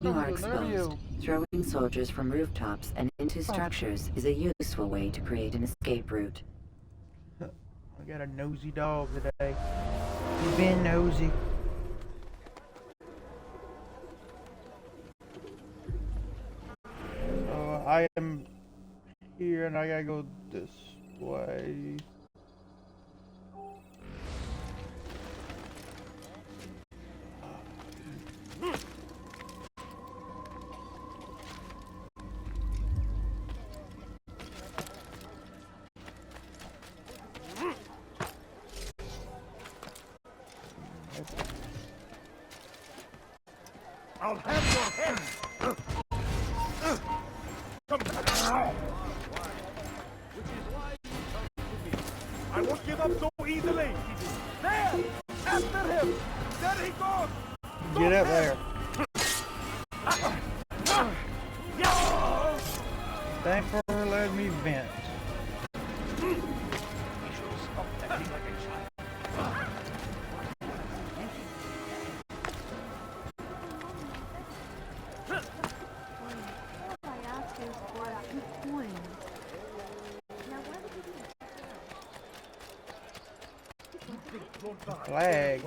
You are exposed. Throwing soldiers from rooftops and into structures is a useful way to create an escape route. I got a nosy dog today. He's been nosy. I am here and I gotta go this way. I'll have your head! Come now! Which is why you come to me. I won't give up so easily! There! After him! There he goes! Get up there. Thanks for letting me vent. Stop acting like a child. Flag.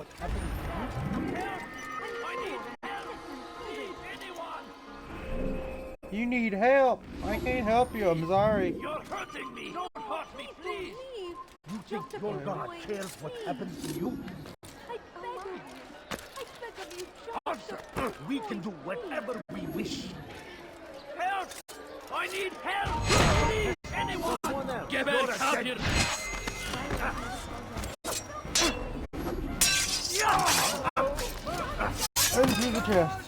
You need help. I can't help you. I'm sorry. You're hurting me! Don't hurt me, please! You think your God cares what happens to you? I beg of you, Answer! We can do whatever we wish. Help! I need help! Please, anyone! Give it up here! Into the chest.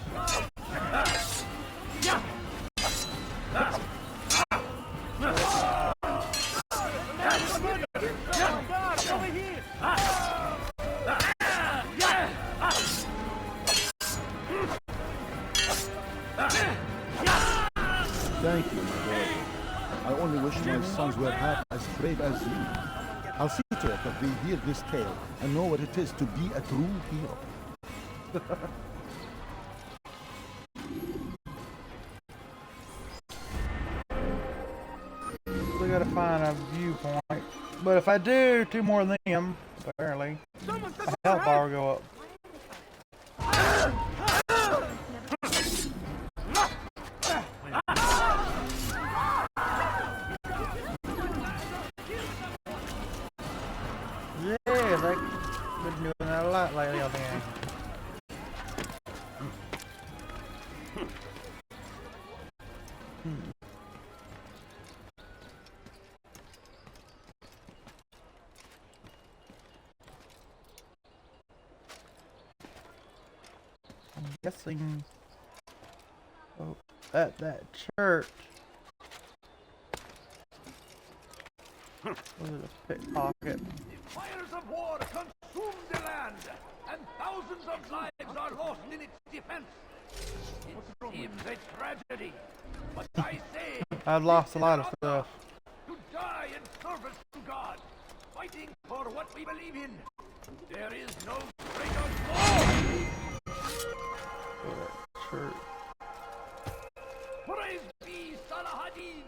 Thank you, my boy. I only wish my sons were half as brave as you. I'll see to it that they hear this tale and know what it is to be a true hero. We gotta find a viewpoint. But if I do two more than them, apparently, my health bar will go up. Yes, I've been doing that a lot lately, I think. I'm guessing at that church. Was it a pickpocket? The fires of war consume the land, and thousands of lives are lost in its defense. It seems a tragedy, but I say I've lost a lot of stuff. to die in service to God, fighting for what we believe in. There is no greater law. Church. Praise be Salahadin.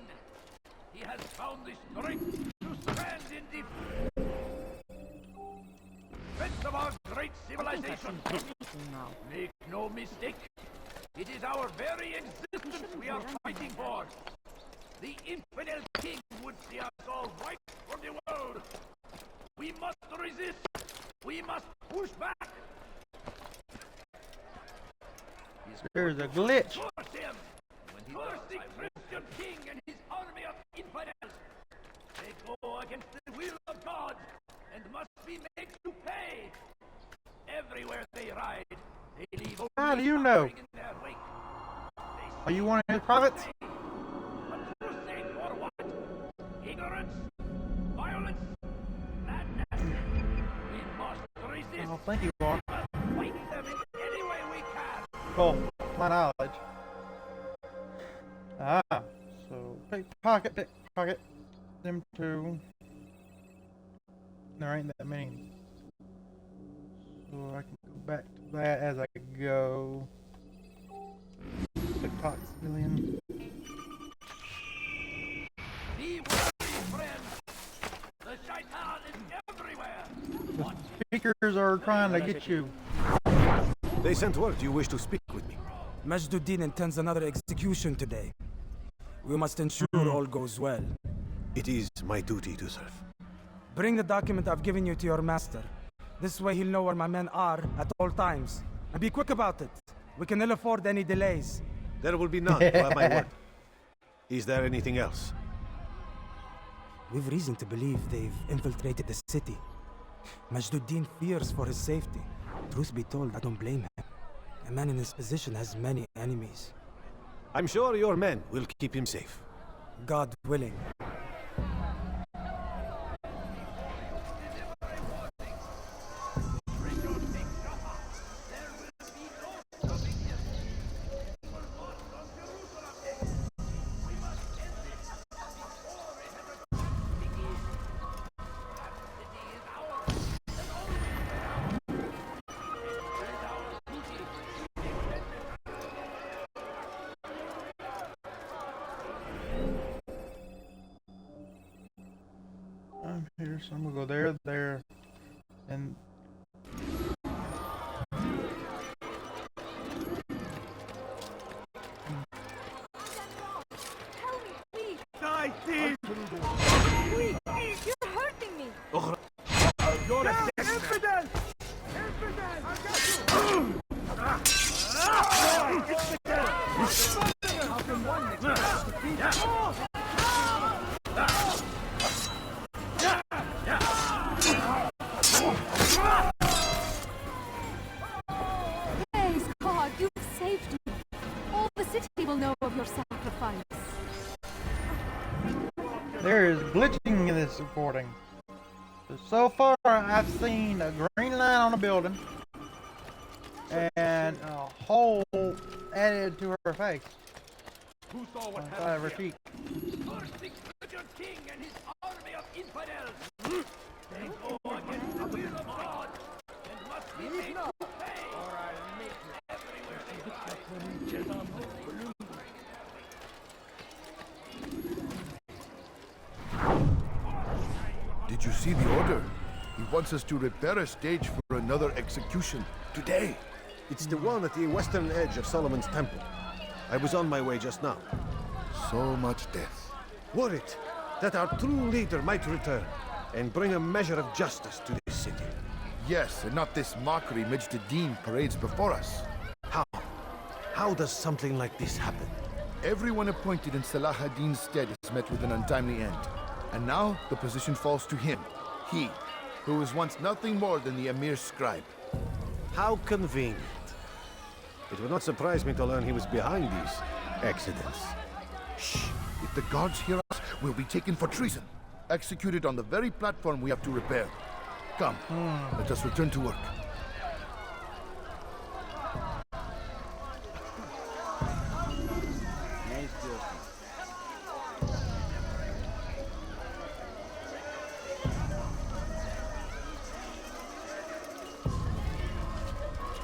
He has found the strength to stand in defense of our great civilization. Make no mistake, it is our very existence we are fighting for. The infidel king would see us all wiped from the world. We must resist. We must push back. There's a glitch. Force him. Curse the Christian king and his army of infidels. They go against the will of God and must be made to pay. Everywhere they ride, they leave. How do you know? In their wake. Are you one of his prophets? A crusade for what? Ignorance, violence, madness. We must resist. Oh, thank you, Lord. Fight them in any way we can. Cool. My knowledge. Ah, so pickpocket. Them two. There ain't that many. So I can go back to that as I go. Talk civilian. Be wary, friend. The shaitan is everywhere. Speakers are trying to get you. They sent word you wish to speak with me. Majduddin intends another execution today. We must ensure all goes well. It is my duty to serve. Bring the document I've given you to your master. This way he'll know where my men are at all times. And be quick about it. We can ill afford any delays. There will be none, you have my word. Is there anything else? We've reason to believe they've infiltrated the city. Majduddin fears for his safety. Truth be told, I don't blame him. A man in his position has many enemies. I'm sure your men will keep him safe. God willing. I'm here, so I'm gonna go there, there, and Help me, please. Die, thief! Please, you're hurting me. You're a infidel! Infidel! I got you! Praise God, you've saved me. All the city will know of your sacrifice. there is glitching in this recording. So far, I've seen a green line on a building and a hole added to her face. Who saw what Side of happened her here? cheek. Cursing your king and his army of infidels! They go against the will of God and must be made to pay! Everywhere they rise. Did you see the order? He wants us to repair a stage for another execution today. It's the one at the western edge of Solomon's temple. I was on my way just now. So much death. Worried that our true leader might return and bring a measure of justice to this city. Yes, and not this mockery Majduddin parades before us. How? How does something like this happen? Everyone appointed in Salah ad-Din's stead is met with an untimely end. And now the position falls to him. He, who was once nothing more than the Emir's scribe. How convenient. It would not surprise me to learn he was behind these accidents. Shh! If the guards hear us, we'll be taken for treason. Executed on the very platform we have to repair. Come, let us return to work.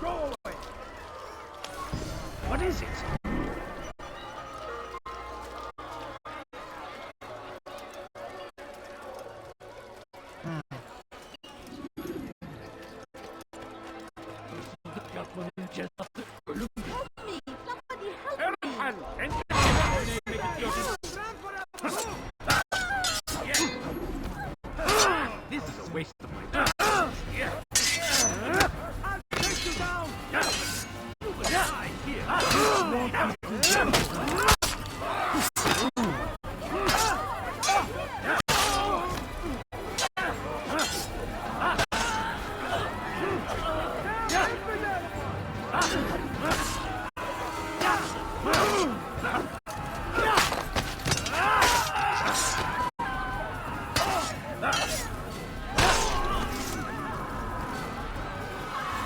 Go away! What is it? Somebody help me. This is a waste of my time. I'll take you down! You will die here!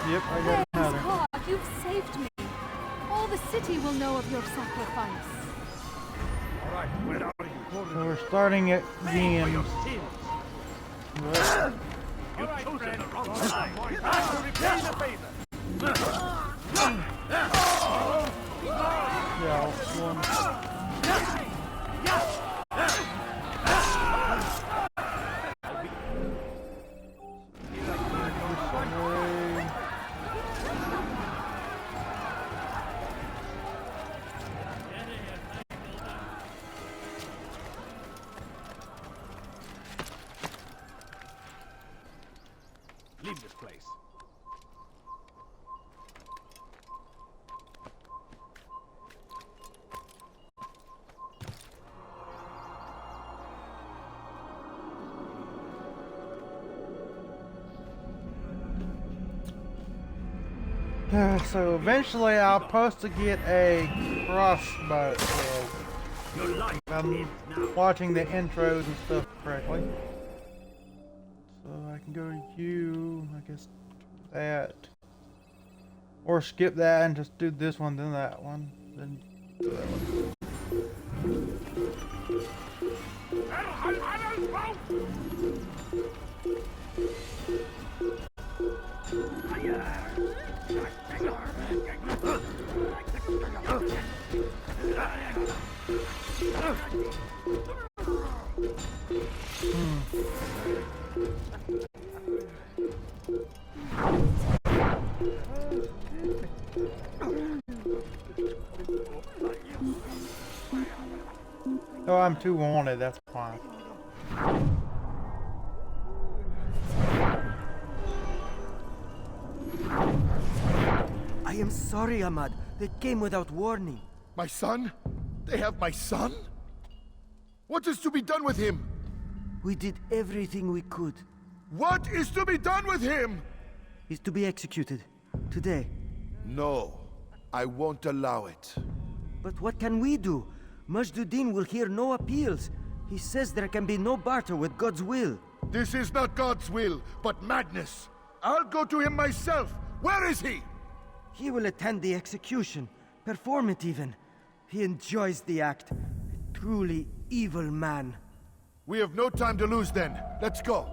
Yep, I got Praise another. God, you've saved me. All the city will know of your sacrifice. Alright, where are you? So we're starting at GMs. You've chosen the wrong side. I will repay the favor. stealth one. Leave this place. So eventually I'm supposed to get a crossbow. So if I'm watching the intros and stuff correctly. So I can go to you, I guess that. Or skip that and just do this one, then that one. Then do that one. Oh, I'm too wanted, that's fine. I am sorry, Ahmad. They came without warning. My son? They have my son? What is to be done with him? We did everything we could. What is to be done with him? He's to be executed. Today. No, I won't allow it. But what can we do? Majduddin will hear no appeals. He says there can be no barter with God's will. This is not God's will, but madness. I'll go to him myself. Where is he? He will attend the execution. Perform it even. He enjoys the act. A truly evil man. We have no time to lose then. Let's go.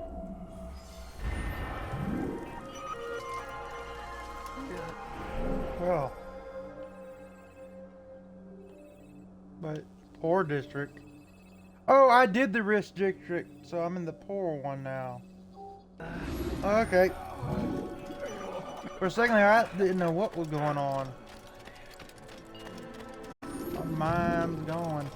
Well. But poor district. Oh, I did the rich district, so I'm in the poor one now. Okay. For a second there, I didn't know what was going on. My mind's going.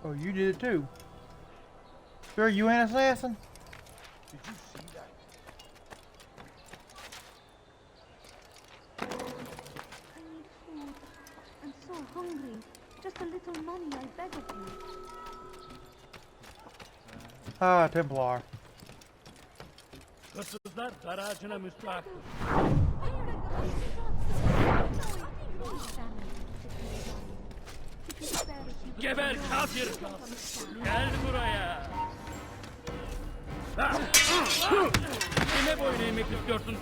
Oh, you did it too. Sure, you an assassin? Did you see that? I need food. I'm so hungry. Just a little money, I beg of you. Ah, Templar. Hırsızlar garajına müstahak. Geber kafir! Gel buraya! Kime boyun eğmek istiyorsun?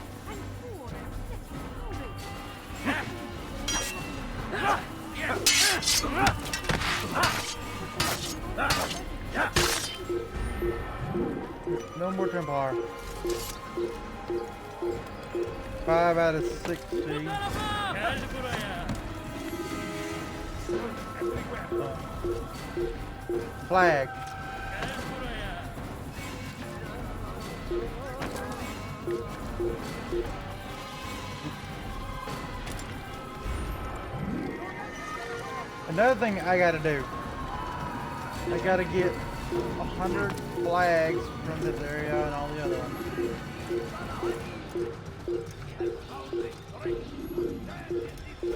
No more Templar. 5 out of 60. Gel buraya! Flag. Gel buraya! Another thing I gotta do. I gotta get 100 flags from this area and all the other ones.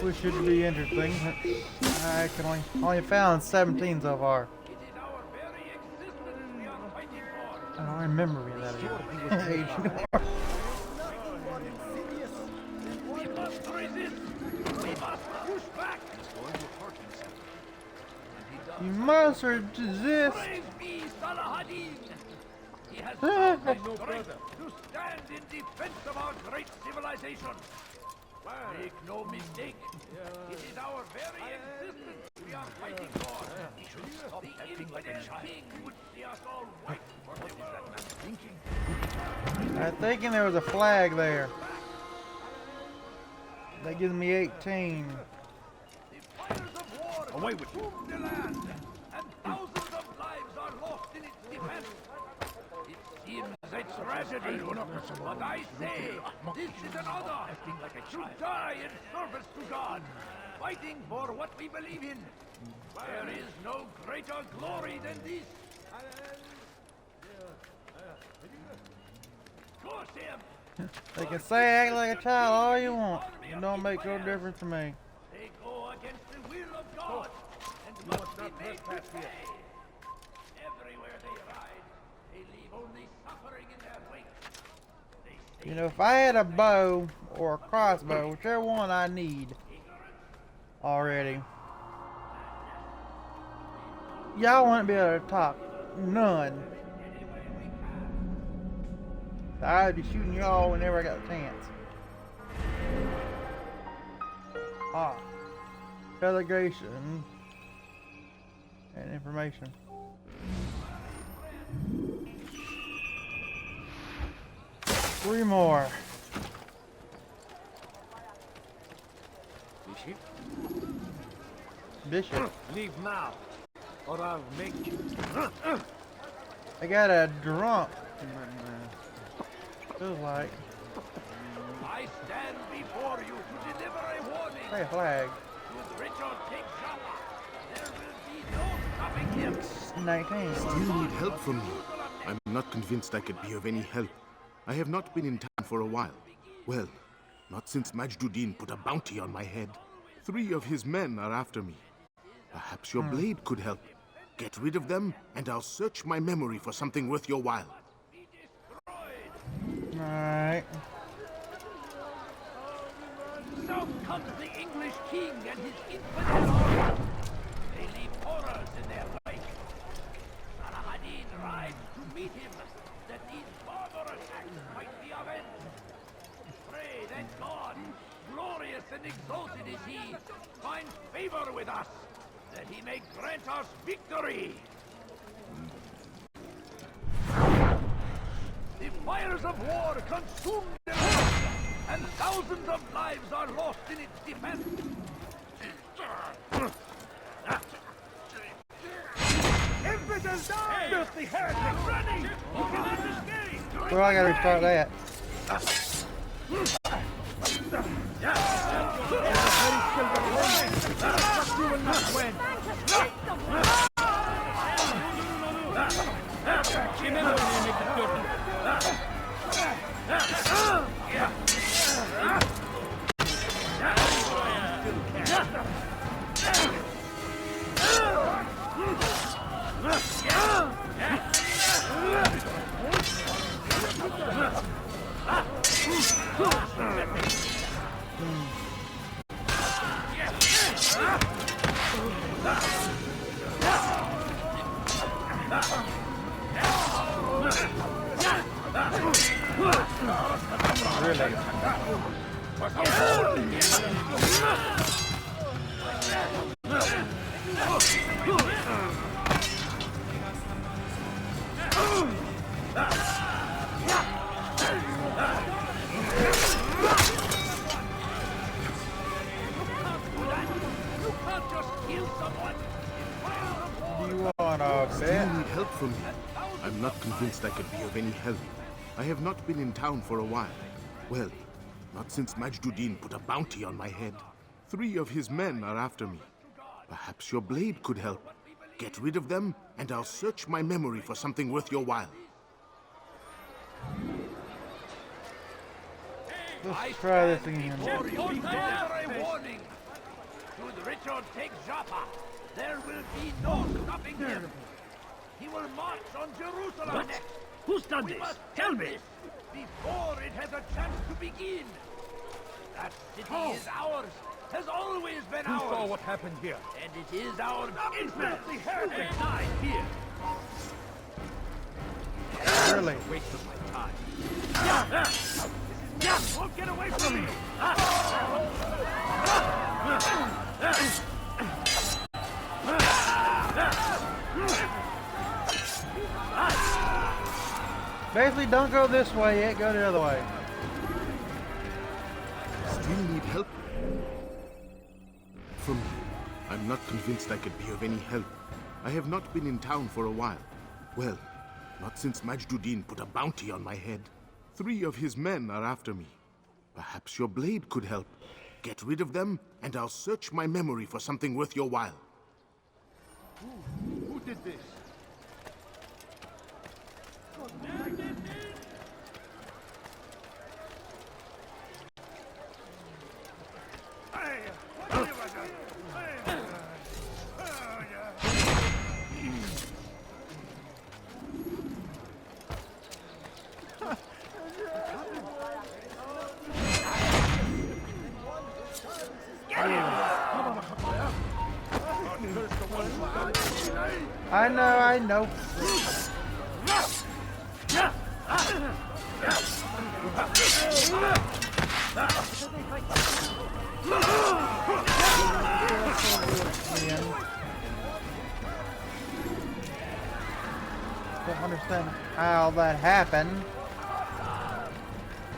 Which should be interesting. I can only found 17 so far. It is our very existence we are fighting for. I don't remember me that age. We must resist! We must push back! You must resist. Praise be Salahadin! He has found the strength to stand in defense of our great civilization. Make no mistake, it is our very existence we are fighting for. The infinite king would see us all white for the world. I'm thinking there was a flag there. That gives me 18. Fires of war away with consume the land, and thousands of lives are lost in its defense. It seems a tragedy, but I say this is an honor to die in service to God, fighting for what we believe in. There is no greater glory than this. Curse him! They can say act like a child all you want. It don't make no difference to me. They go against the will of God, and must be made to pay. Everywhere they ride, they leave only suffering in their wake. They You know, if I had a bow or a crossbow, whichever one I need already, y'all wouldn't be able to top none. I'd be shooting y'all whenever I got a chance. Ah. Delegation and information. Three more. Bishop. Leave now, or I'll make you. I got a drunk. Feels like. I stand before you to deliver a warning. Hey, a flag. Should Richard take Java, there will be no stopping him. 19. Still need help from me. I'm not convinced I could be of any help. I have not been in town for a while. Well, not since Majduddin put a bounty on my head. 3 of his men are after me. Perhaps your blade could help. Get rid of them, and I'll search my memory for something worth your while. Alright. So comes the English king and his infidel army. They leave horrors in their wake. Salah ad-Din rides to meet him, that these barbar attacks might be avenged. Pray that God, glorious and exalted is he, find favor with us, that he may grant us victory. The fires of war consume the land, and thousands of lives are lost in its defense. Infidels die! Filthy heretic! Running! You cannot escape! Well, I gotta restart that. You will not win! Still need help from me. I'm not convinced I could be of any help. I have not been in town for a while. Well, not since Majduddin put a bounty on my head. 3 of his men are after me. Perhaps your blade could help. Get rid of them, and I'll search my memory for something worth your while. Let's try this again. Before you deliver a warning. Should Richard take Jaffa, there will be no stopping him. He will march on Jerusalem next. Who's done We this? must Tell end me! this before it has a chance to begin. That city is ours, has always been Who ours. saw what happened here? And it is our infinitely heretic died here. Really? Waste of my time. Won't get away from me. Basically, don't go this way yet, go the other way. Still need help from me? I'm not convinced I could be of any help. I have not been in town for a while. Well, not since Majduddin put a bounty on my head. 3 of his men are after me. Perhaps your blade could help. Get rid of them, and I'll search my memory for something worth your while. Who did this? I know. Don't understand how that happened.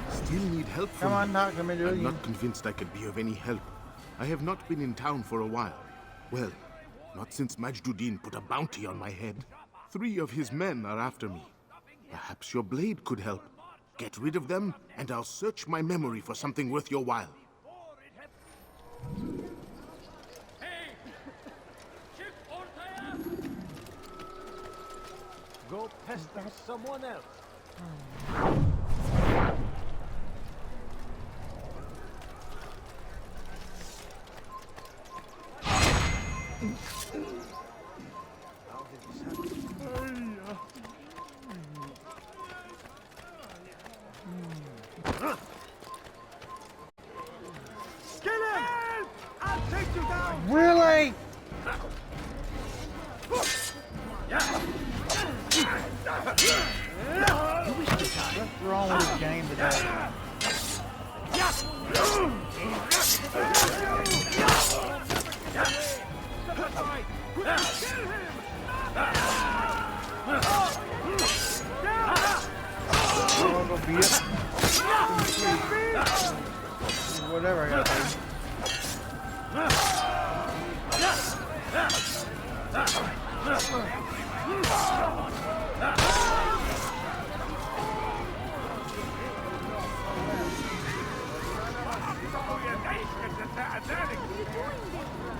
Still need help from Come on, me? not gonna do I'm it. not convinced I could be of any help. I have not been in town for a while. Well, not since Majduddin put a bounty on my head. 3 of his men are after me. Perhaps your blade could help. Get rid of them, and I'll search my memory for something worth your while. Go pester someone else. Skillet! I'll take you down! Really? What's wrong with this game today? Go beat it. Whatever I gotta do.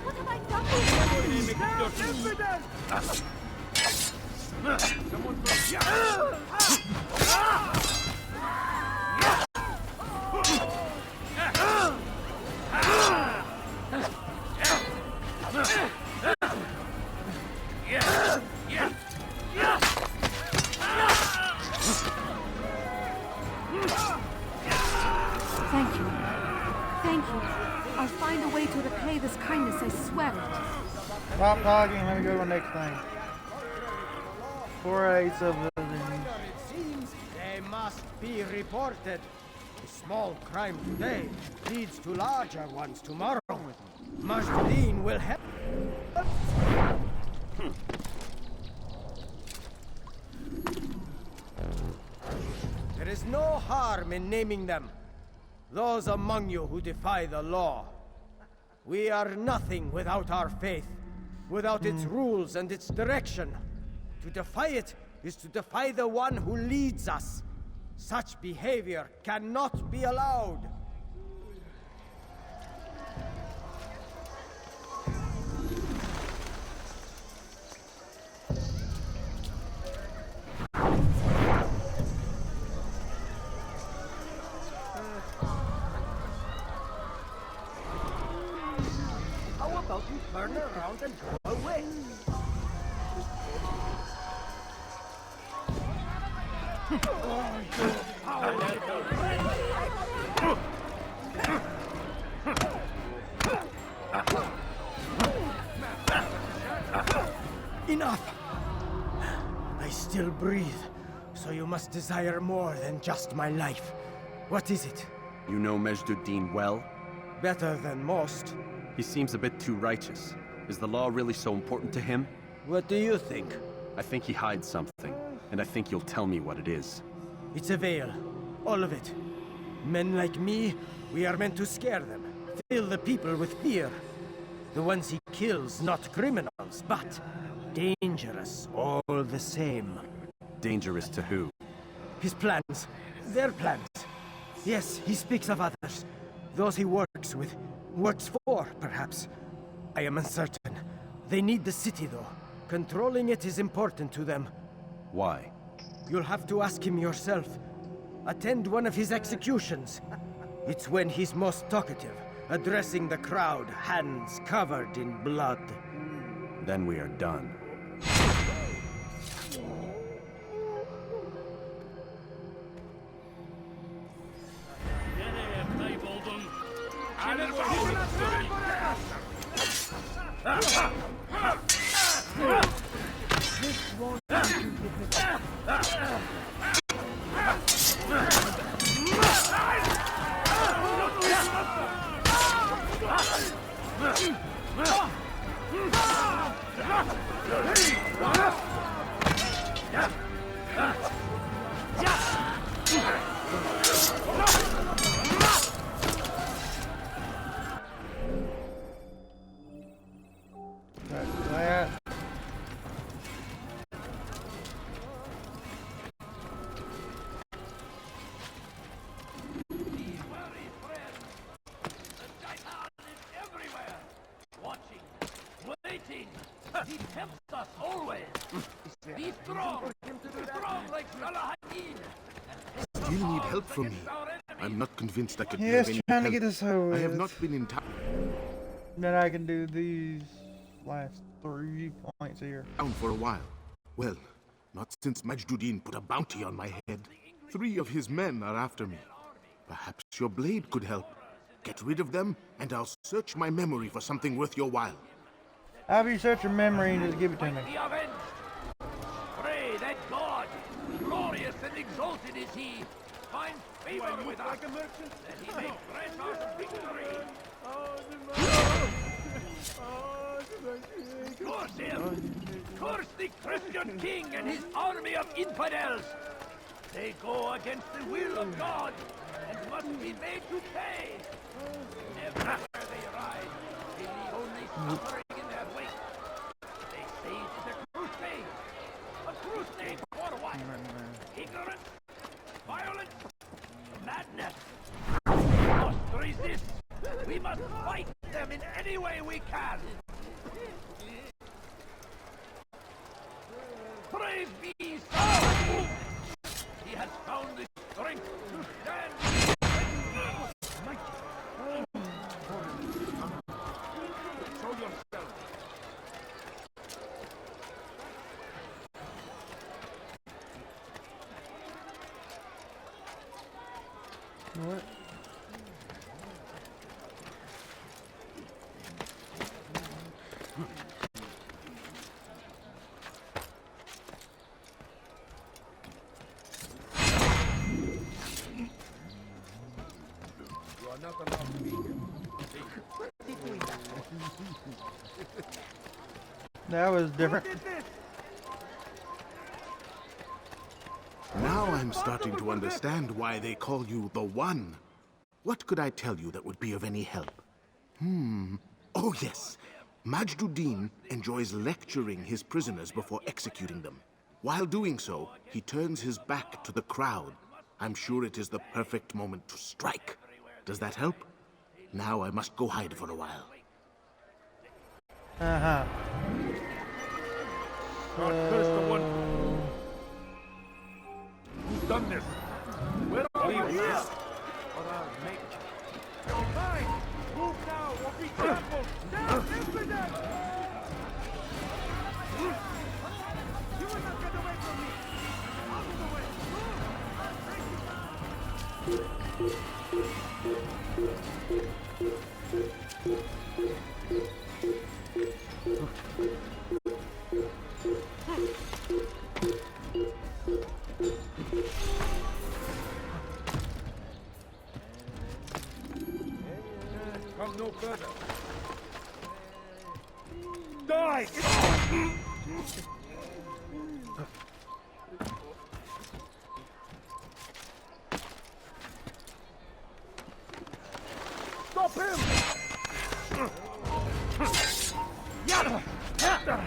What have I done? Thank you. Thank you. I'll find a way to repay this kindness, I swear it. Stop talking, let me go to the next thing. 4/8 of the... It seems they must be reported. A small crime today leads to larger ones tomorrow. Majduddin will help. There is no harm in naming them. Those among you who defy the law. We are nothing without our faith, without its rules and its direction. To defy it is to defy the one who leads us. Such behavior cannot be allowed. How about you turn around and go away? Enough! I still breathe, so you must desire more than just my life. What is it? You know Majduddin well? Better than most. He seems a bit too righteous. Is the law really so important to him? What do you think? I think he hides something, and I think you'll tell me what it is. It's a veil. All of it. Men like me, we are meant to scare them. fill the people with fear. The ones he kills, not criminals, but dangerous all the same. Dangerous to who? His plans. Their plans. Yes, he speaks of others. Those he works with. Works for, perhaps. I am uncertain. They need the city, though. Controlling it is important to them. Why? You'll have to ask him yourself. Attend one of his executions. It's when he's most talkative, addressing the crowd, hands covered in blood. Then we are done. That. He tempts us always. Be strong. Strong like Salahadin. Still need help from me. I'm not convinced I could be Yes, of any trying to help. get this over I have with. not been in town Then I can do these last 3 points here. for a while. Well, not since Majduddin put a bounty on my head. 3 of his men are after me. Perhaps your blade could help. Get rid of them, and I'll search my memory for something worth your while. Have you search your memory and just give it to me. The avenged. Pray that God, glorious and exalted is he, finds favor with us, that he may grant us victory. Curse him! Curse the Christian king and his army of infidels! They go against the will of God and must be made to pay. Everywhere they ride, they leave only suffering in their wake. They say it is a crusade. A crusade for what? Ignorance? Violence? Madness? We must resist. We must fight them in any way we can. Praise be so! He has found the strength to stand. Show yourself. What? You are not allowed to be here. That was different. Now I'm starting to understand why they call you the One. What could I tell you that would be of any help? Oh yes. Majduddin enjoys lecturing his prisoners before executing them. While doing so, he turns his back to the crowd. I'm sure it is the perfect moment to strike. Does that help? Now I must go hide for a while. Uh-huh. God curse the one who's done this. Where are you? Here. Or I'll make you. You're mine. Move now or be trampled. Down, infidel! You will not get away from me. Out of the way. Come no further. Die! Stop him! سوف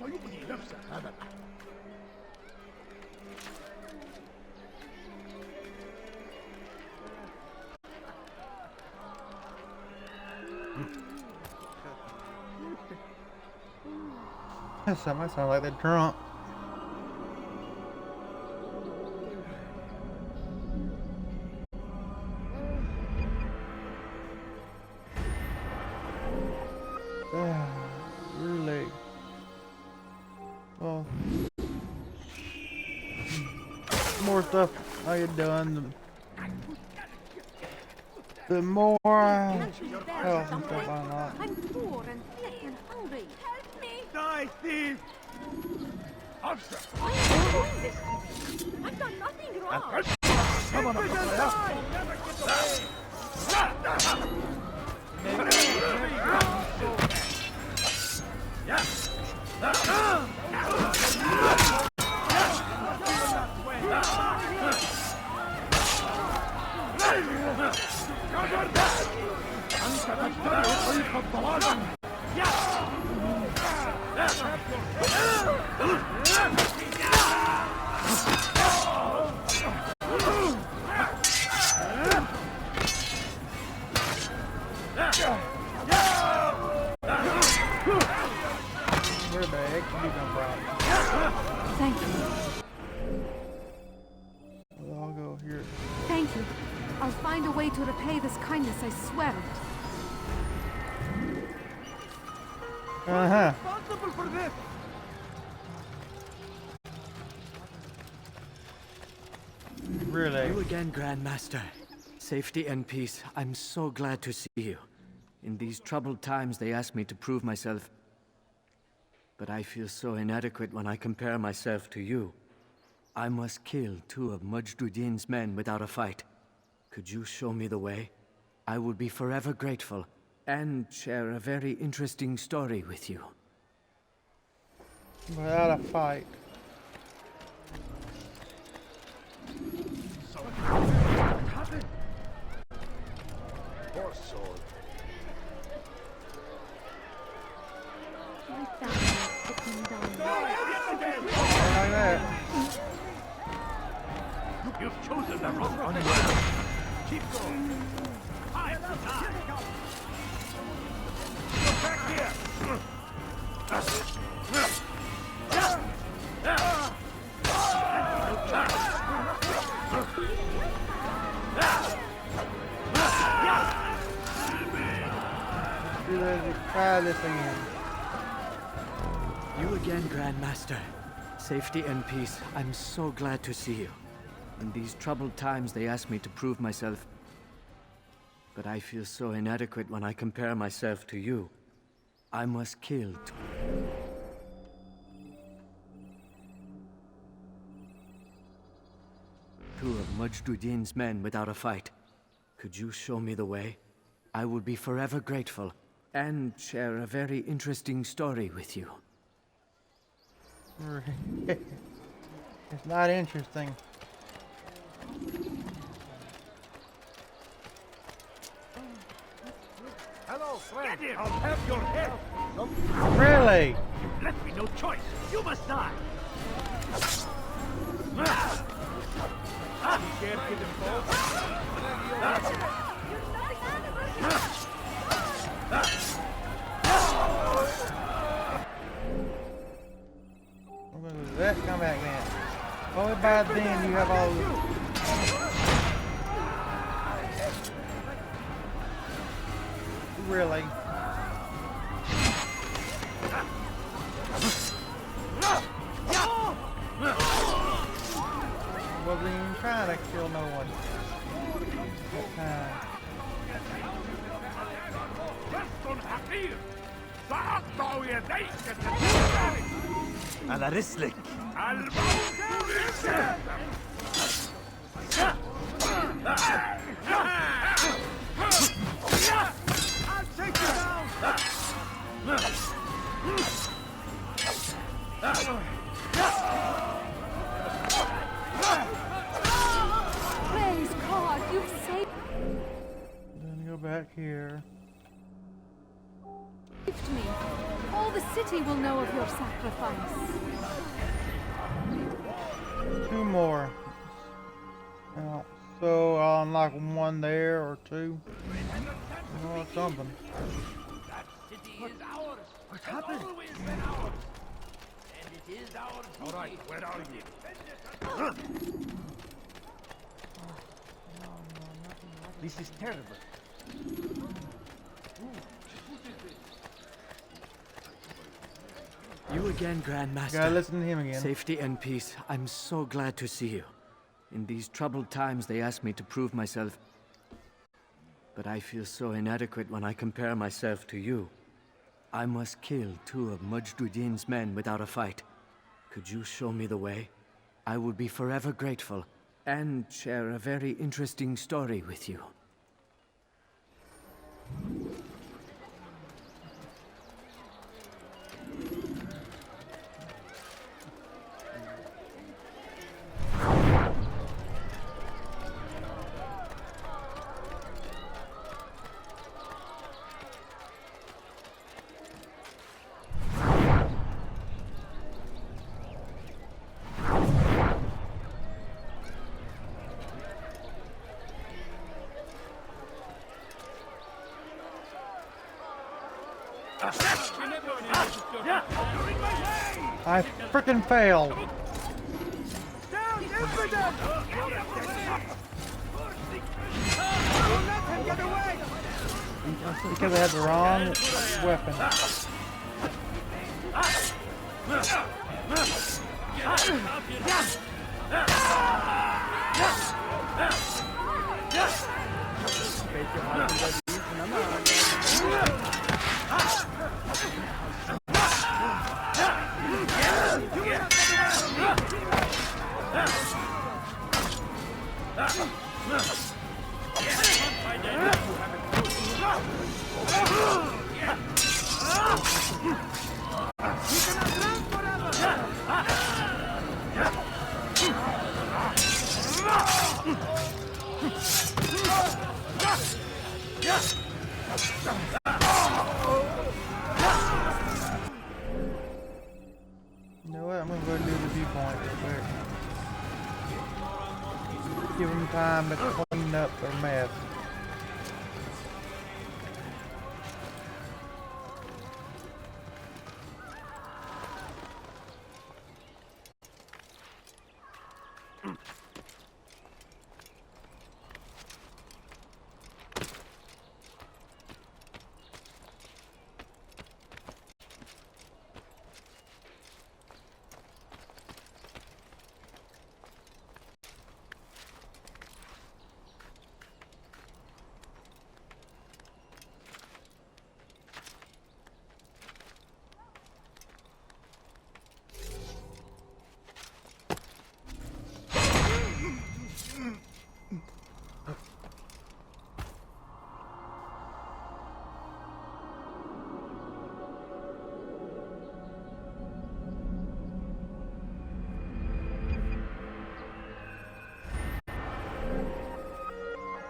يبني نفسه هذا الأحد. That might sound like they're drunk. Really? Well, more stuff I get done, the more health and stuff I unlock. I'm poor and sick and hungry. Help me! Die, thief! Officer! Why are you doing this to me? I've done nothing wrong. Come on, never get away! Where the heck did you come from? Thank you. Well, I'll go here. Thank you. I'll find a way to repay this kindness, I swear it. Uh-huh. Responsible for this! Really? You again, Grandmaster. Safety and peace. I'm so glad to see you. In these troubled times, they ask me to prove myself. But I feel so inadequate when I compare myself to you. I must kill 2 of Majduddin's men without a fight. Could you show me the way? I would be forever grateful, and share a very interesting story with you. Without a fight. Poor soul. My family is sitting down. Like that. You've chosen the wrong one. Keep going. Time to die. Go back here. Let's try this again. You again, Grandmaster. Safety and peace. I'm so glad to see you. In these troubled times, they ask me to prove myself. But I feel so inadequate when I compare myself to you. I must kill. Two of Majduddin's men without a fight. Could you show me the way? I would be forever grateful, and share a very interesting story with you. It's not interesting. Hello, friend. Get in. I'll have your head. Really? You left me no choice. You must die. You can't get involved. Let's come back then. Only by then you have all the... Really? Wasn't even trying to kill no one. على رسلك. I'll take you down! back here. Gift me. All the city will know of your sacrifice. 2 more. Now, so I'll unlock 1 there or 2. Or something. That city is ours. What happened? It's always been ours. And it is our duty. All right, where are you? This is terrible. You again, Grandmaster. Gotta listen to him again. Safety and peace. I'm so glad to see you. In these troubled times, they asked me to prove myself. But I feel so inadequate when I compare myself to you. I must kill 2 of Majduddin's men without a fight. Could you show me the way? I will be forever grateful, and share a very interesting story with you. I frickin' failed. Down, infidel! Don't let him get away! Because I had the wrong weapon. You know what? I'm gonna go do the viewpoint real quick. Give them time to clean up their mess.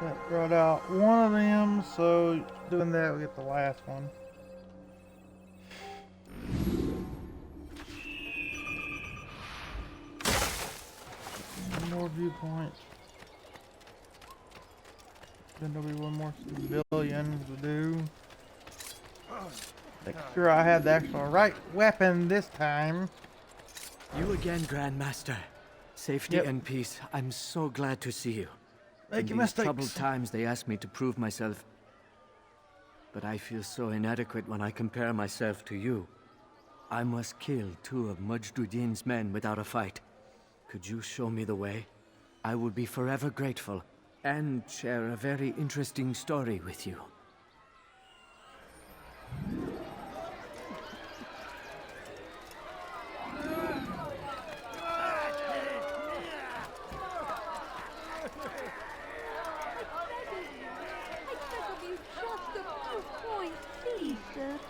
That brought out one of them, so doing that we get the last one. One more viewpoint. Then there'll be one more civilian to do. Make sure I have the actual right weapon this time. You again, Grandmaster. Safety and peace. I'm so glad to see you. Make In these troubled times, they asked me to prove myself. But I feel so inadequate when I compare myself to you. I must kill 2 of Majduddin's men without a fight. Could you show me the way? I will be forever grateful, and share a very interesting story with you.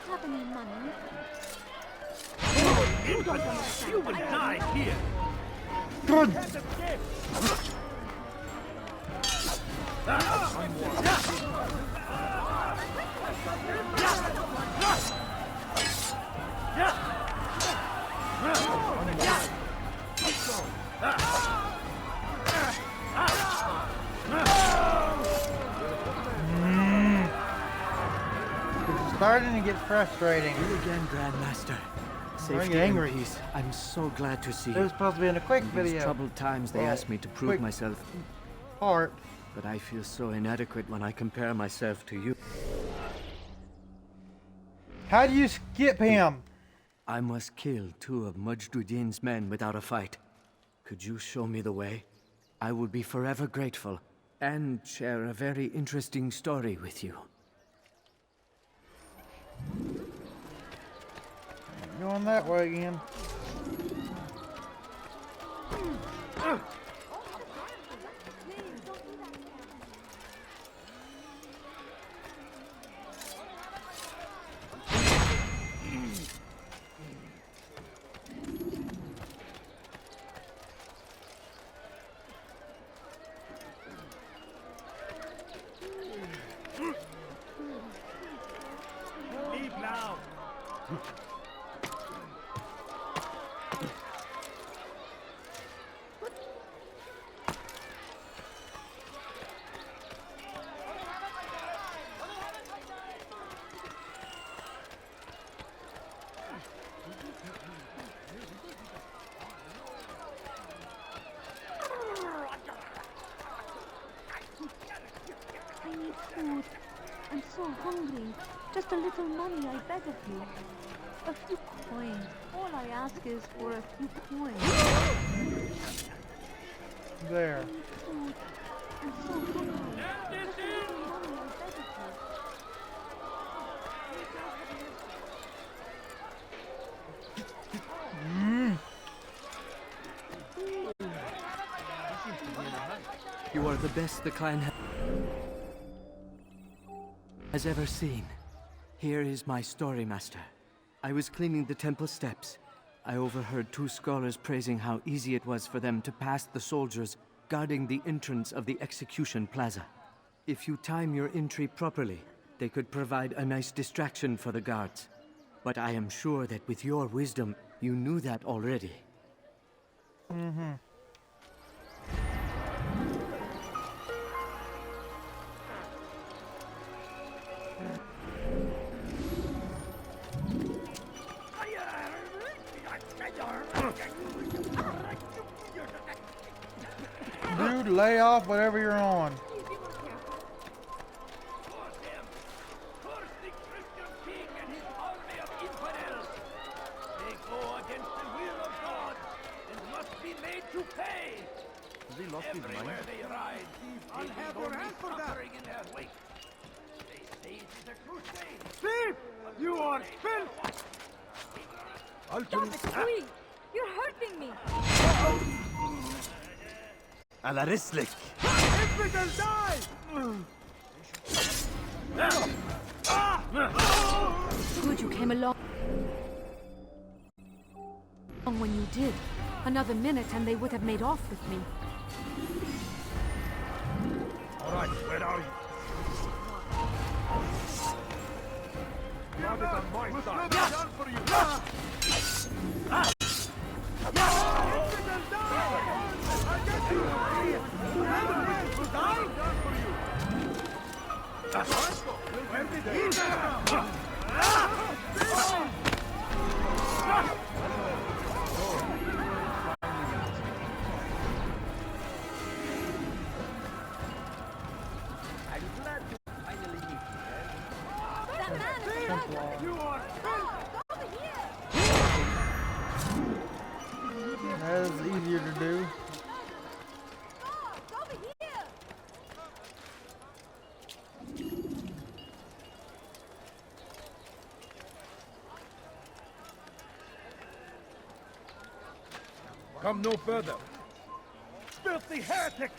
Have any money? You will die here! Good! starting to get frustrating. You again, Grandmaster. I'm Safety getting and angry. peace. I'm so glad to see It was you. supposed to be in a quick In video. these troubled times, they Well, asked me to prove quick myself, part. but I feel so inadequate when I compare myself to you. How do you skip him? I must kill 2 of Majduddin's men without a fight. Could you show me the way? I will be forever grateful and share a very interesting story with you. Going that way again. Leave now. I need food. I'm so hungry. Just a little money, I beg of you. A few coins. All I ask is for a few coins. There. I need food. I'm so hungry. Just a little money, I beg of you. You are the best the clan has ever seen. Here is my story, Master. I was cleaning the temple steps. I overheard 2 scholars praising how easy it was for them to pass the soldiers guarding the entrance of the execution plaza. If you time your entry properly, they could provide a nice distraction for the guards. But I am sure that with your wisdom, you knew that already. Mm-hmm. Dude, lay off whatever you're on. Curse him! Curse the Christian king and his army of infidels! They go against the will of God and must be made to pay! Has he lost his Everywhere mind? they ride, I'll have your hand for that! In their wake. They say it is a crusade! Thief! You are filth! Stop it, Louis! You're hurting me! Ala rislik! Infidel die! Good you came along when you did. Another minute and they would have made off with me. All right, where are you? God is on my side. Done for you. Infidel die! I get you! Die! Done for you. Where did they? That is easier to do. Come no further. Filthy heretic!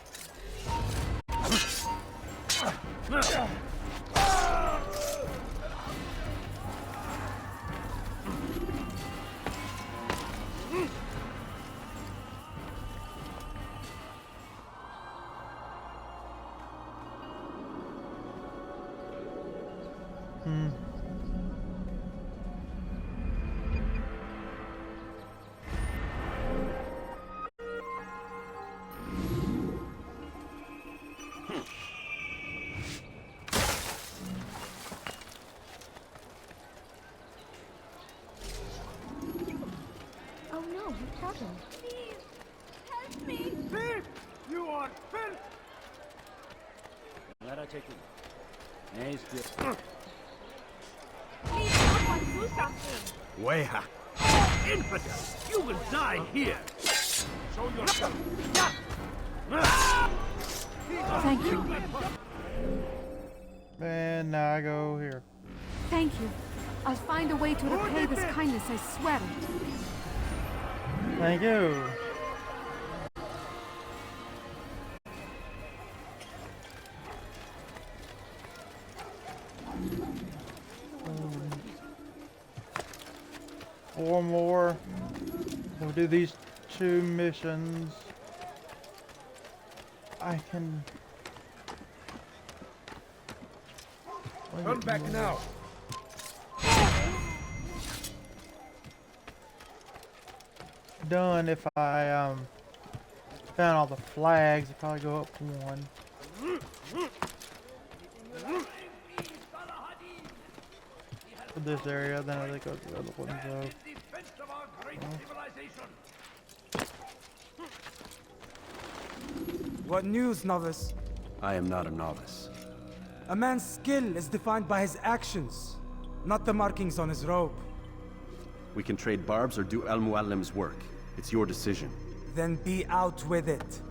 happened? Please, help me! Thief! You are filth! Please, someone do something! Weha! Infidel! You will die here! Show yourself! Thank you. And now I go here. Thank you. I'll find a way to repay this kindness, I swear it. Thank you. Four more. We'll do these 2 missions. I can... Come back now. Done if I found all the flags. I'll probably go up 1. For this area, then I think I'll go to the other ones though. What news, novice? I am not a novice. A man's skill is defined by his actions, not the markings on his robe. We can trade barbs or do Al Muallim's work. It's your decision. Then be out with it.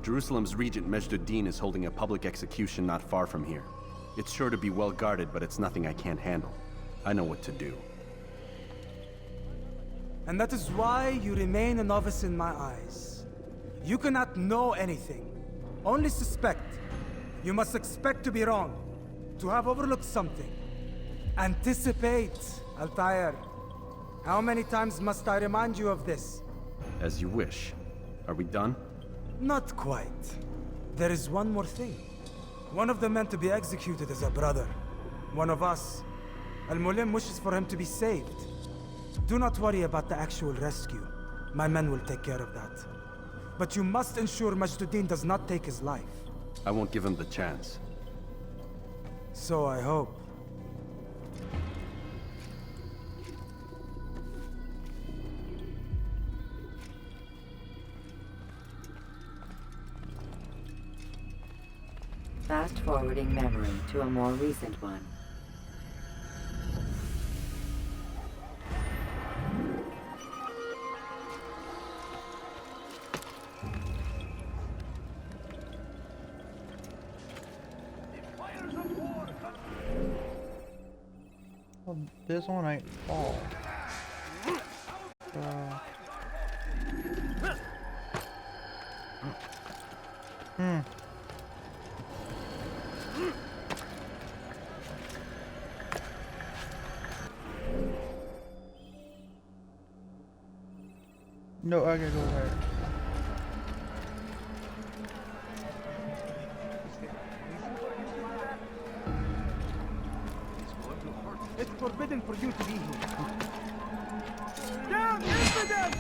Jerusalem's regent Majd-ud-Din is holding a public execution not far from here. It's sure to be well guarded, but it's nothing I can't handle. I know what to do. And that is why you remain a novice in my eyes. You cannot know anything, only suspect. You must expect to be wrong, to have overlooked something. Anticipate, Altair. How many times must I remind you of this? As you wish. Are we done? Not quite. There is one more thing. One of the men to be executed is a brother. One of us. Al-Mulim wishes for him to be saved. Do not worry about the actual rescue. My men will take care of that. But you must ensure Majd-ud-Din does not take his life. I won't give him the chance. So I hope. Fast forwarding memory to a more recent one. Well, this one ain't fall. No, I gotta go there. It's forbidden for you to be here. Down, infidel!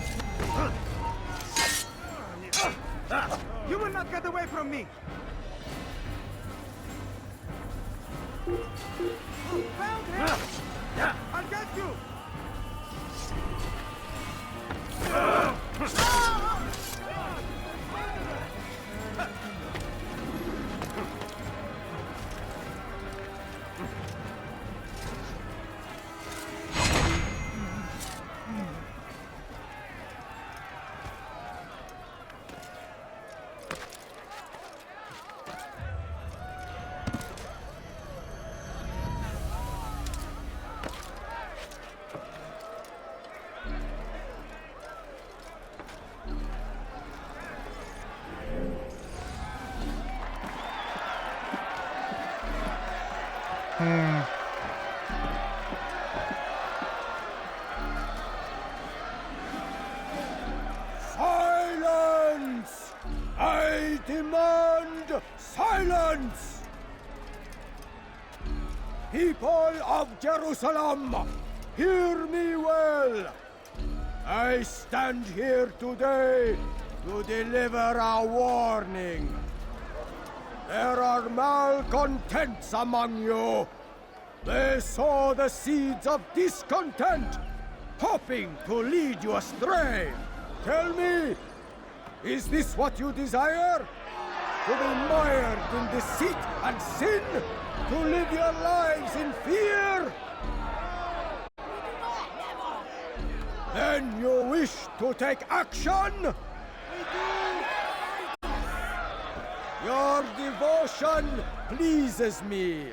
You will not get away from me! Found him! I'll get you! Silence! I demand silence! People of Jerusalem, hear me well! I stand here today to deliver a warning. There are malcontents among you. They sow the seeds of discontent hoping to lead you astray. Tell me, is this what you desire? To be mired in deceit and sin? To live your lives in fear? Then you wish to take action? Your devotion pleases me.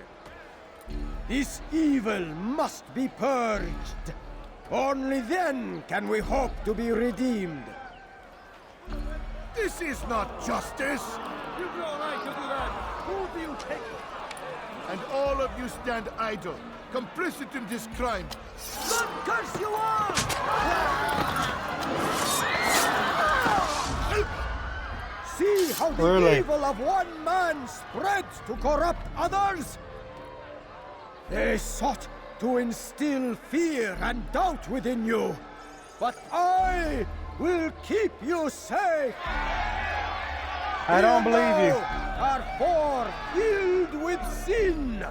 This evil must be purged. Only then can we hope to be redeemed. This is not justice! You've no right to do that! Who do you take? And all of you stand idle, complicit in this crime. God curse you all! See how the Really? evil of one man spreads to corrupt others? They sought to instill fear and doubt within you. But I will keep you safe. I don't believe you. Are four filled with sin.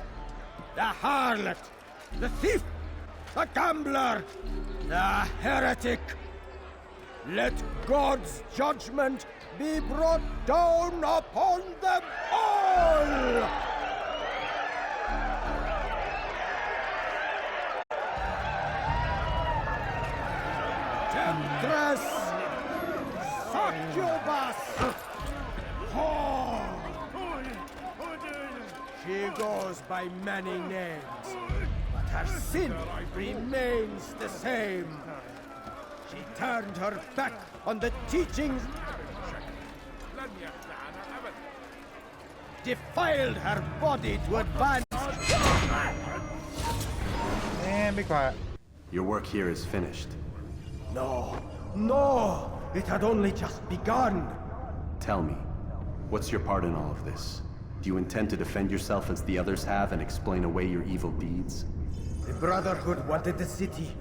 The harlot, the thief, the gambler, the heretic. Let God's judgment be brought down upon them all! Temptress! Succubus! Whore! She goes by many names, but her sin remains the same. She turned her back on the teachings, defiled her body to advance. And be quiet. Your work here is finished. No, it had only just begun. Tell me, what's your part in all of this? Do you intend to defend yourself as the others have and explain away your evil deeds? The Brotherhood wanted the city.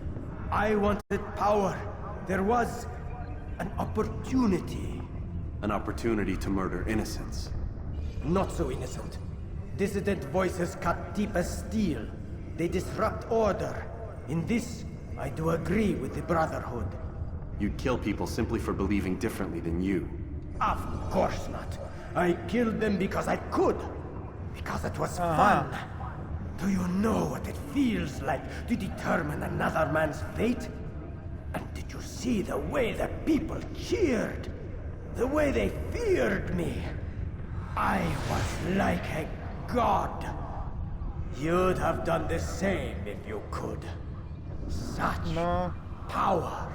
I wanted power. There was an opportunity. An opportunity to murder innocents. Not so innocent. Dissident voices cut deep as steel. They disrupt order. In this, I do agree with the Brotherhood. You'd kill people simply for believing differently than you. Of course not. I killed them because I could. Because it was fun. Do you know what it feels like to determine another man's fate? And did you see the way the people cheered? The way they feared me? I was like a god. You'd have done the same if you could. Such power.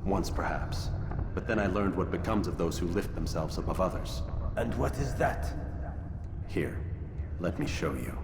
Once perhaps. But then I learned what becomes of those who lift themselves above others. And what is that? Here, let me show you.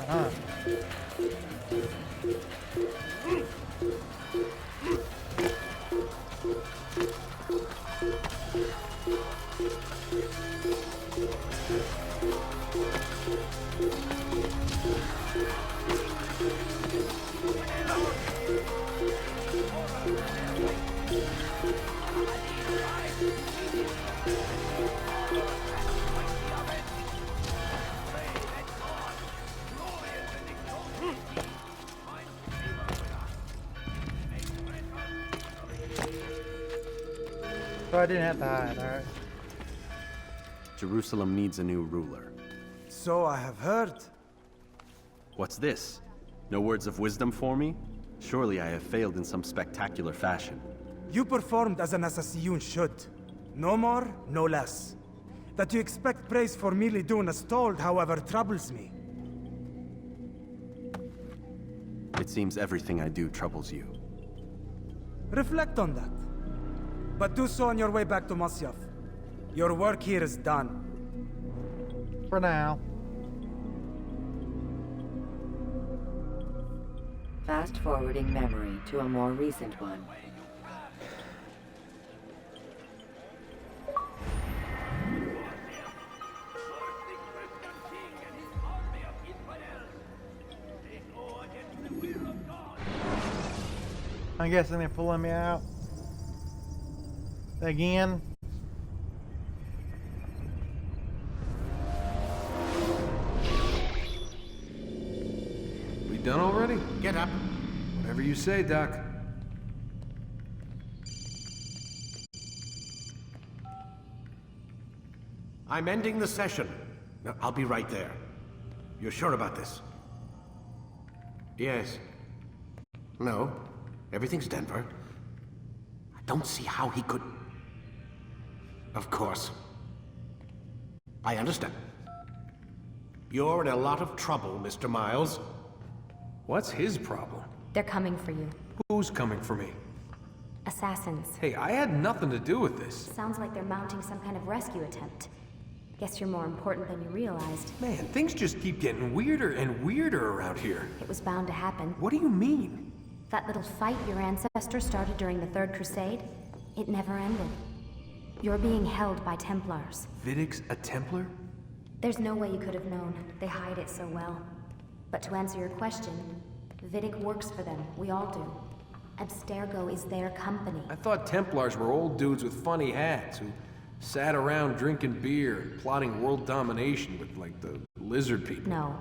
Uh-huh. So I didn't have to hide, alright. Jerusalem needs a new ruler. So I have heard. What's this? No words of wisdom for me? Surely I have failed in some spectacular fashion. You performed as an assassin should. No more, no less. That you expect praise for merely doing as told, however, troubles me. It seems everything I do troubles you. Reflect on that. But do so on your way back to Masyaf. Your work here is done. For now. Fast forwarding memory to a more recent one. I'm guessing they're pulling me out. Again. We done already? Get up. Whatever you say, Doc. I'm ending the session. No, I'll be right there. You're sure about this? Yes. No. Everything's Denver. I don't see how he could... Of course. I understand. You're in a lot of trouble, Mr. Miles. What's his problem? They're coming for you. Who's coming for me? Assassins. Hey, I had nothing to do with this. Sounds like they're mounting some kind of rescue attempt. Guess you're more important than you realized. Man, things just keep getting weirder and weirder around here. It was bound to happen. What do you mean? That little fight your ancestor started during the Third Crusade, it never ended. You're being held by Templars. Vidic's a Templar? There's no way you could have known. They hide it so well. But to answer your question, Vidic works for them. We all do. Abstergo is their company. I thought Templars were old dudes with funny hats who sat around drinking beer and plotting world domination with, like, the lizard people. No.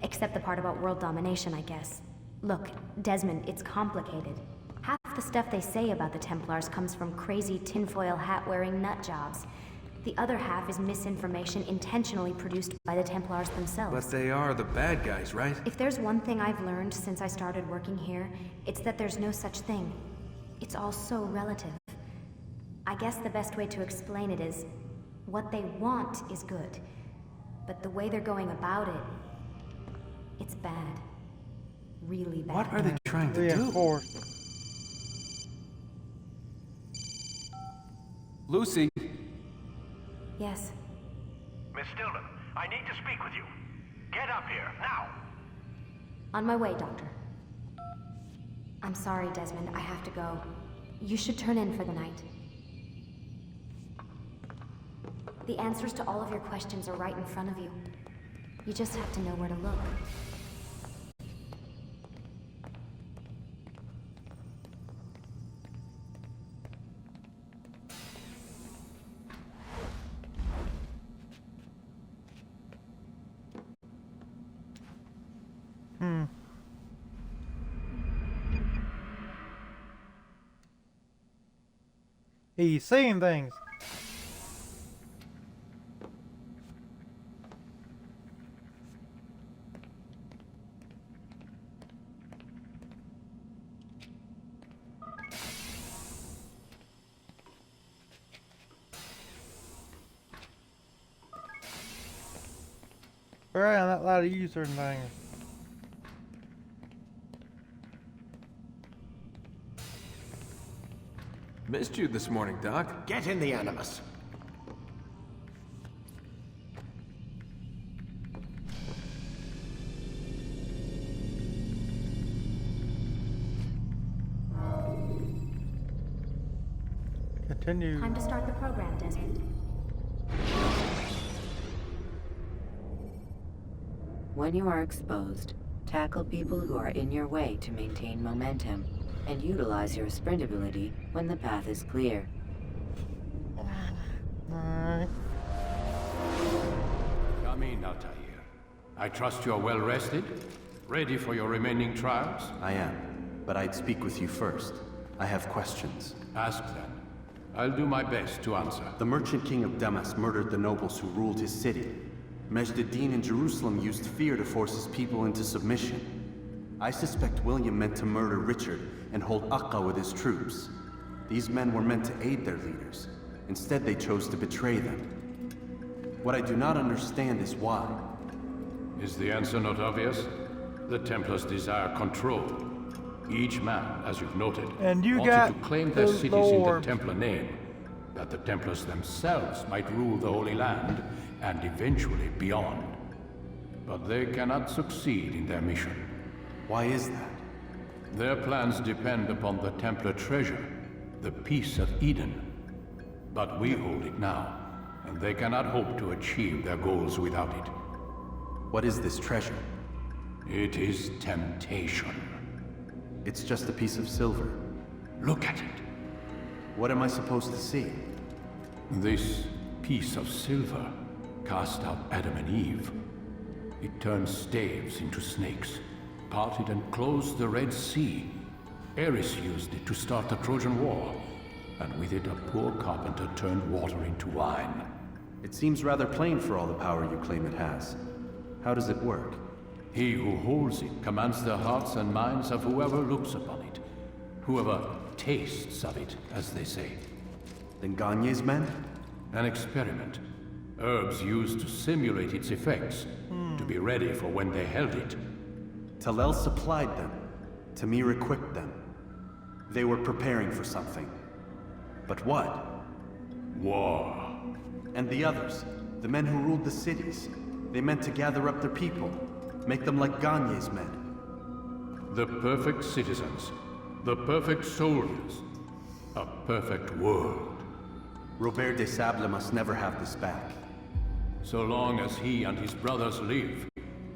Except the part about world domination, I guess. Look, Desmond, it's complicated. Half the stuff they say about the Templars comes from crazy tinfoil hat-wearing nut jobs. The other half is misinformation intentionally produced by the Templars themselves. But they are the bad guys, right? If there's one thing I've learned since I started working here, it's that there's no such thing. It's all so relative. I guess the best way to explain it is, what they want is good. But the way they're going about it, it's bad. Really bad. What are they trying to do? Lucy. Yes. Miss Stillman, I need to speak with you. Get up here, now! On my way, Doctor. I'm sorry, Desmond. I have to go. You should turn in for the night. The answers to all of your questions are right in front of you. You just have to know where to look. He's seeing things. Right, I'm not allowed to use certain things. Missed you this morning, Doc. Get in the Animus. Continue. Time to start the program, Desmond. When you are exposed, tackle people who are in your way to maintain momentum, and utilize your sprint ability when the path is clear. Alright. Come in, Altair. I trust you're well rested? Ready for your remaining trials? I am, but I'd speak with you first. I have questions. Ask them. I'll do my best to answer. The Merchant King of Damas murdered the nobles who ruled his city. Majd ad-Din in Jerusalem used fear to force his people into submission. I suspect William meant to murder Richard and hold Aqqa with his troops. These men were meant to aid their leaders. Instead, they chose to betray them. What I do not understand is why. Is the answer not obvious? The Templars desire control. Each man, as you've noted, And you wanted got to claim their the cities in the Lord. Templar name, that the Templars themselves might rule the Holy Land, and eventually beyond. But they cannot succeed in their mission. Why is that? Their plans depend upon the Templar treasure, the Peace of Eden. But we hold it now, and they cannot hope to achieve their goals without it. What is this treasure? It is temptation. It's just a piece of silver. Look at it. What am I supposed to see? This piece of silver cast out Adam and Eve. It turned staves into snakes, parted and closed the Red Sea. Ares used it to start the Trojan War, and with it a poor carpenter turned water into wine. It seems rather plain for all the power you claim it has. How does it work? He who holds it commands the hearts and minds of whoever looks upon it. Whoever tastes of it, as they say. Then Gagne's men? An experiment. Herbs used to simulate its effects, to be ready for when they held it. Talel supplied them. Tamir equipped them. They were preparing for something. But what? War. And the others, the men who ruled the cities, they meant to gather up their people, make them like Gagne's men. The perfect citizens, the perfect soldiers, a perfect world. Robert de Sable must never have this back. So long as he and his brothers live,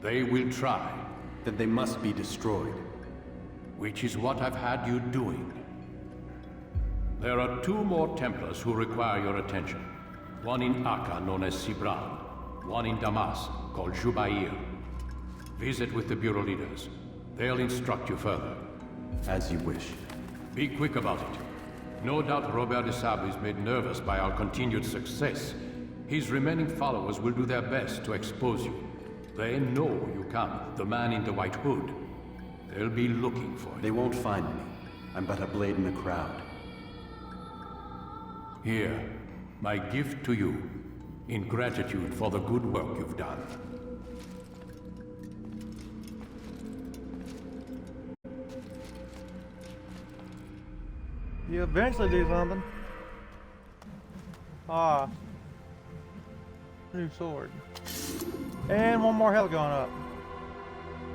they will try. Then they must be destroyed. Which is what I've had you doing. There are 2 more Templars who require your attention. One in Aqqa, known as Sibran. One in Damas, called Jubair. Visit with the Bureau leaders. They'll instruct you further. As you wish. Be quick about it. No doubt Robert de Sable is made nervous by our continued success. His remaining followers will do their best to expose you. They know you come, the man in the white hood. They'll be looking for you. They won't find me. I'm but a blade in the crowd. Here, my gift to you, in gratitude for the good work you've done. You eventually do something. Ah. New sword. And one more health going up.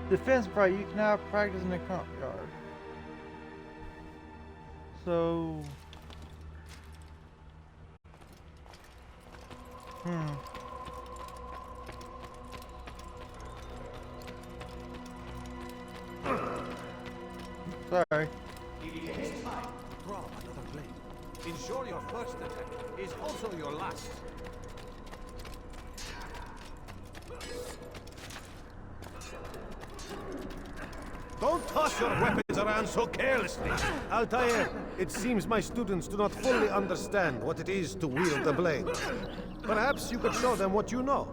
Defense break. You can now practice in the courtyard. So. Sorry. It is time to draw another blade. Ensure your first attack is also your last. Don't toss your weapons around so carelessly. Altair, it seems my students do not fully understand what it is to wield the blade. Perhaps you could show them what you know.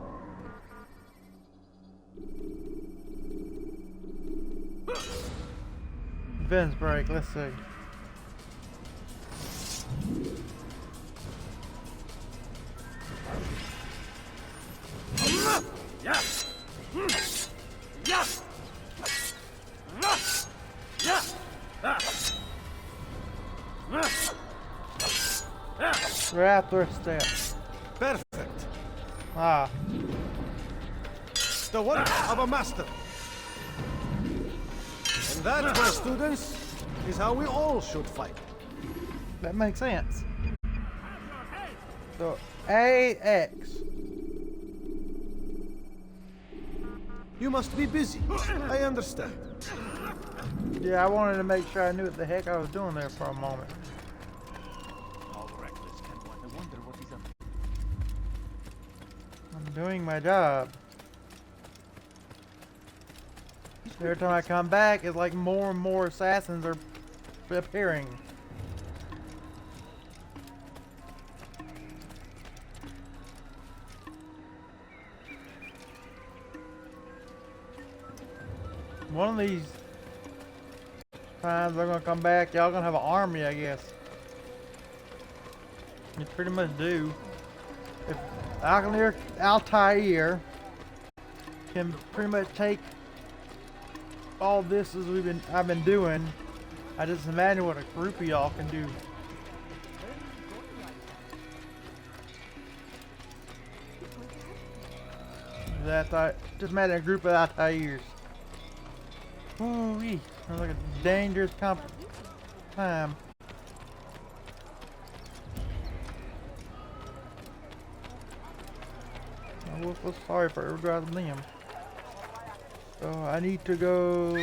Defense break. Let's see. Raptor step. Perfect. Ah. The work of a master. And that, my students, is how we all should fight. That makes sense. So, AX. You must be busy. I understand. Yeah, I wanted to make sure I knew what the heck I was doing there for a moment. I'm doing my job. Every time I come back, it's like more and more assassins are appearing. One of these times they're gonna come back, y'all gonna have an army, I guess. You pretty much do. If Altair can pretty much take all this as I've been doing, I just imagine what a group of y'all can do. Just imagine a group of Altairs. Ooh-wee. Sounds like a dangerous time. I will feel sorry for everybody them. So I need to go.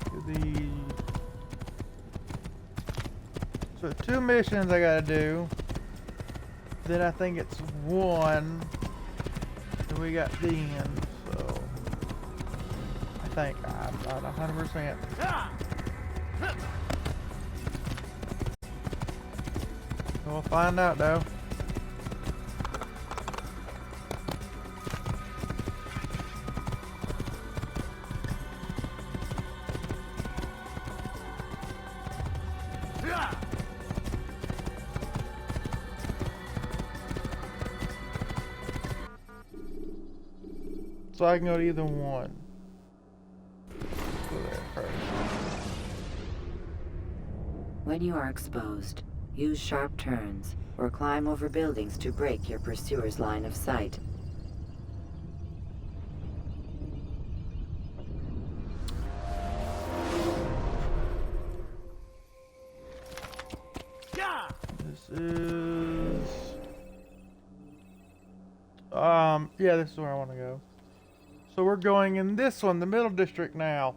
To the. So 2 missions I gotta do. Then I think it's 1. And we got the end, so I think I'm not 100%. We'll find out though. So I can go to either one. Go there first. When you are exposed, use sharp turns or climb over buildings to break your pursuer's line of sight. This is... yeah, this is where I want to go. So we're going in this one, the middle district now.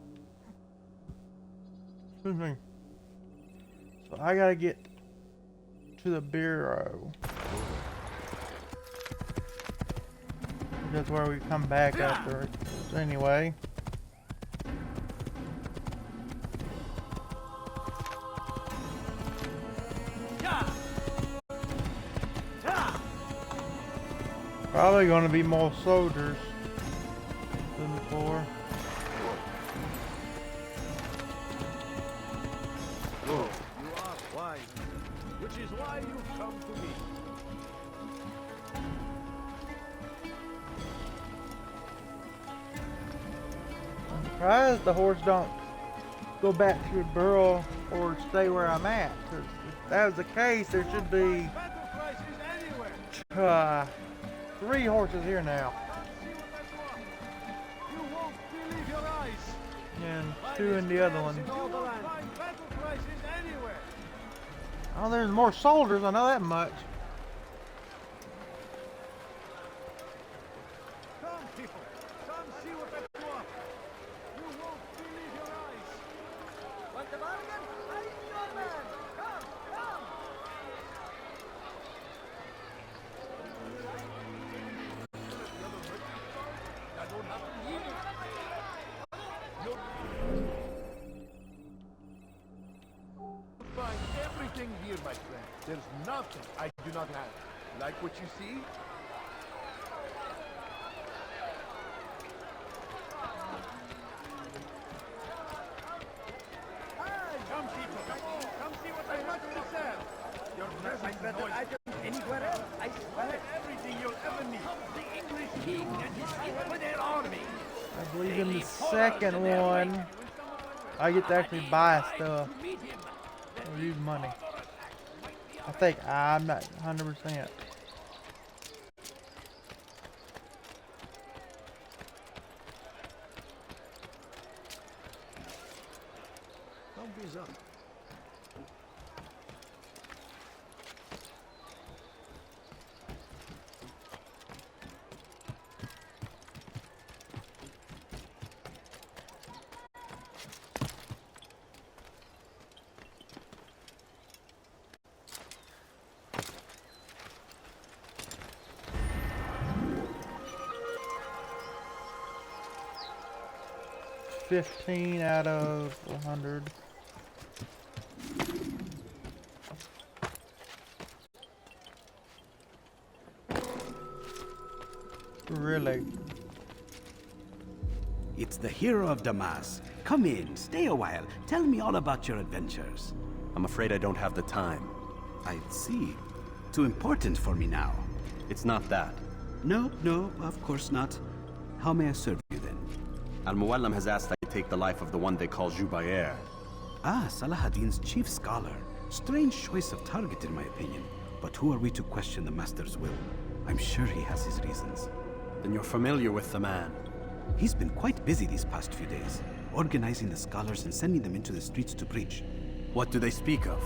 Excuse me. So I gotta get to the bureau. That's where we come back after. So anyway. Probably gonna be more soldiers than before. You are wise, which is why you've come to me. I'm surprised the horse don't go back to the burrow or stay where I'm at. 'Cause if that was the case, there should be 3 horses here now. And 2 in the other one. Oh, there's more soldiers, I know that much. Come, people, come see what I've got. You won't believe your eyes. Want the bargain? I'm your man. Come, come. That don't happen here. Find everything here, my friend. There's nothing I do not have. Like what you see? Come, people. Come see what I have to sell. Your present better items anywhere else. I swear everything you'll ever need. The English king and his infinite army. I believe in the second one. I get to actually buy stuff or use money. I think I'm not 100%. Zombies up. $15 out of 100. Really? It's the hero of Damas. Come in, stay a while. Tell me all about your adventures. I'm afraid I don't have the time. I see. Too important for me now. It's not that. No, of course not. How may I serve you then? Al-Muallim has asked I take the life of the one they call Jubayr. Ah, Salahadin's chief scholar. Strange choice of target in my opinion. But who are we to question the Master's will? I'm sure he has his reasons. Then you're familiar with the man. He's been quite busy these past few days, organizing the scholars and sending them into the streets to preach. What do they speak of?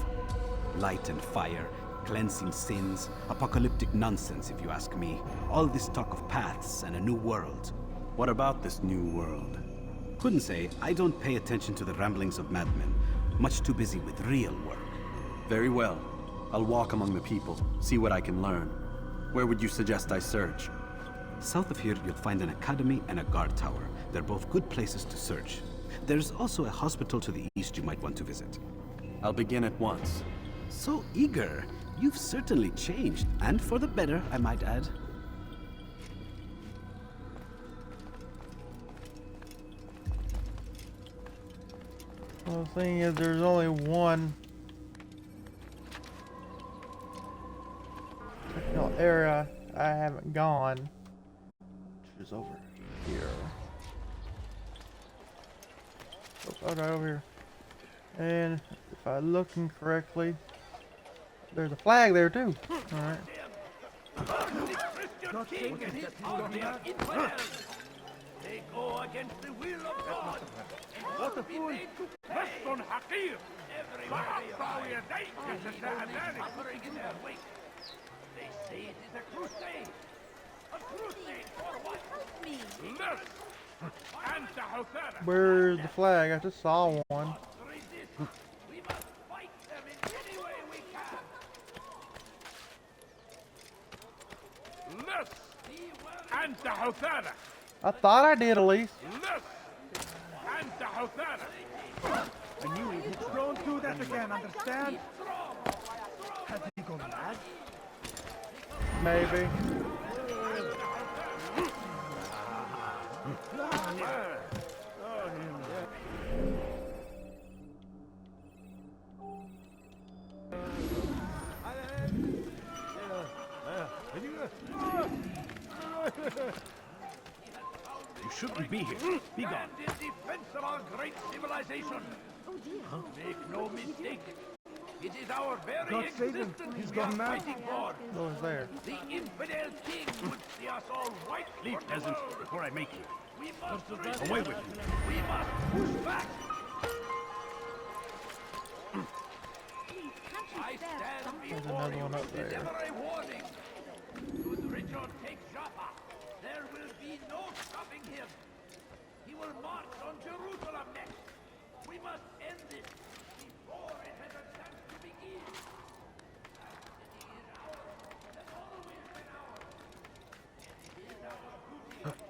Light and fire, cleansing sins, apocalyptic nonsense if you ask me. All this talk of paths and a new world. What about this new world? Couldn't say. I don't pay attention to the ramblings of madmen. Much too busy with real work. Very well. I'll walk among the people, see what I can learn. Where would you suggest I search? South of here, you'll find an academy and a guard tower. They're both good places to search. There's also a hospital to the east you might want to visit. I'll begin at once. So eager. You've certainly changed, and for the better, I might add. Well, the thing is, there's only one technical area I haven't gone, which is over here. Oh, right over here. And if I'm looking correctly, there's a flag there too. All right. The Christian king and his army are infidels. They go against the will of God. What a fool! Person Hakir! Suffering in their wake. They say it is a crusade. A crusade for what? Help me! Where's the flag? I just saw one. We must fight them in any way we can. I thought I did at least. And you don't do that again, understand? Has he gone mad? Maybe. You shouldn't be here. Be gone. In defense of our great civilization. Make no mistake. It is our very God save him. existence He's we are gone mad. fighting for. What was there? The infidel king would see us all white. Leave, peasants, before I make you. We must Away with you. We must push back. I stand before another you one up to there. deliver a warning. Should Richard take Jaffa, there will be no stopping him. He will march on Jerusalem next. We must end this before it has a chance to begin. That city is ours. Has always been ours. It is our duty.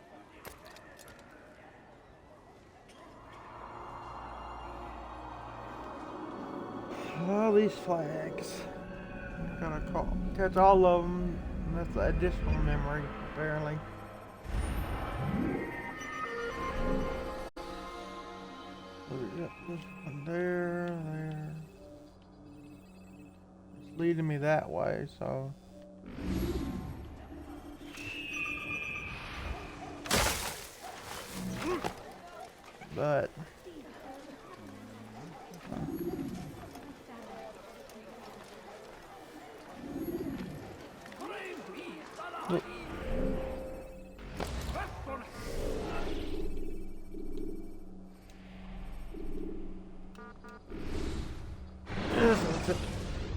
All these flags. Gotta catch all of them. And that's the additional memory, apparently. So, yep, this one there. It's leading me that way, so. But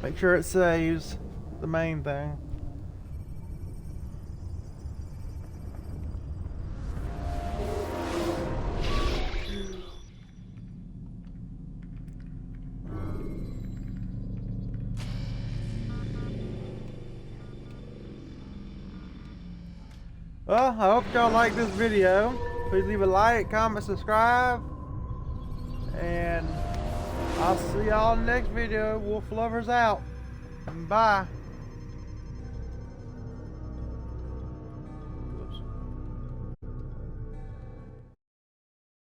Make sure it saves. The main thing. Well, I hope y'all like this video. Please leave a like, comment, subscribe. And I'll see y'all in the next video. Wolf Lovers out. Bye.